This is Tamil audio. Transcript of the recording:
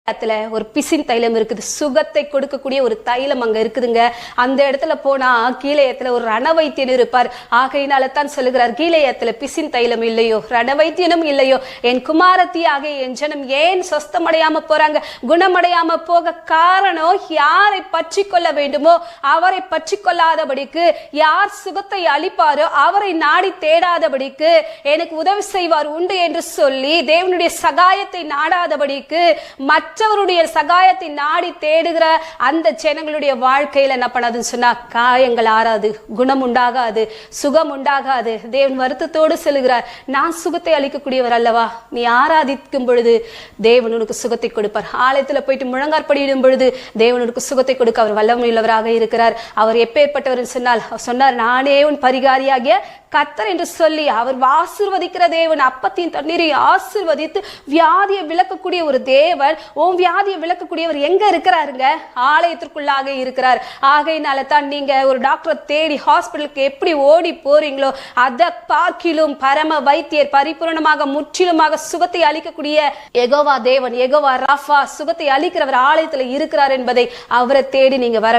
ஒரு பிசின் தைலம் இருக்குது, சுகத்தை கொடுக்கக்கூடிய ஒரு தைலம் அங்க இருக்குதுங்க. அந்த இடத்துல போனா கீழையத்துல ஒரு ரணவைத்தியன் இருப்பார். ஆகையினால தான் சொல்லுகிறார், கீழையத்துல பிசின் தைலம் இல்லையோ, ரணவைத்தியனும் இல்லையோ, என் குமாரத்தியாக என் ஜனம் ஏன் சொஸ்தமடையாம போறாங்க, குணமடையாம போக காரணம் யாரை பற்றி கொள்ள வேண்டுமோ அவரை பற்றி கொள்ளாதபடிக்கு, யார் சுகத்தை அளிப்பாரோ அவரை நாடி தேடாதபடிக்கு, எனக்கு உதவி செய்வார் உண்டு என்று சொல்லி தேவனுடைய சகாயத்தை நாடாதபடிக்கு, மற்றவருடைய சகாயத்தை நாடி தேடுகிற அந்த ஜனங்களுடைய வாழ்க்கையில என்ன பண்ணாதுன்னு சொன்னா, காயங்கள் ஆறாது, குணம் உண்டாகாது, சுகம் உண்டாகாது. தேவன் வருத்தத்தோடு சொல்லுகிறார், நான் சுகத்தை அளிக்கக்கூடியவர் அல்லவா, நீ ஆராதிக்கும் பொழுது தேவன் உனக்கு சுகத்தை கொடுப்பார். ஆலயத்துல போயிட்டு முழங்காற்படியிடும் பொழுது தேவன் உனக்கு சுகத்தை கொடுக்க அவர் வல்லமையுள்ளவராக இருக்கிறார். அவர் எப்பேற்பட்டவர் சொன்னார், நானே உன் பரிகாரியாகிய கர்த்தர் என்று சொல்லி அவர் ஆசீர்வதிக்கிற தேவன். அப்பத்தின் தண்ணீரை ஆசீர்வதித்து வியாதியை விளக்கக்கூடிய ஒரு தேவன். உன் வியாதியை விளக்கக்கூடியவர் எங்க இருக்கிறாருங்க? ஆலயத்திற்குள்ளாக இருக்கிறார். ஆகையினால தான் நீங்க ஒரு டாக்டரை தேடி ஹாஸ்பிட்டலுக்கு எப்படி ஓடி போறீங்களோ, அதை பார்க்கிலும் பரம வைத்தியர், பரிபூர்ணமாக முற்றிலுமாக சுகத்தை அளிக்கக்கூடிய யெகோவா தேவன், யெகோவா ராஃபா, சுகத்தை அளிக்கிறவர் ஆலயத்தில் இருக்கிறார் என்பதை அவரை தேடி நீங்க வர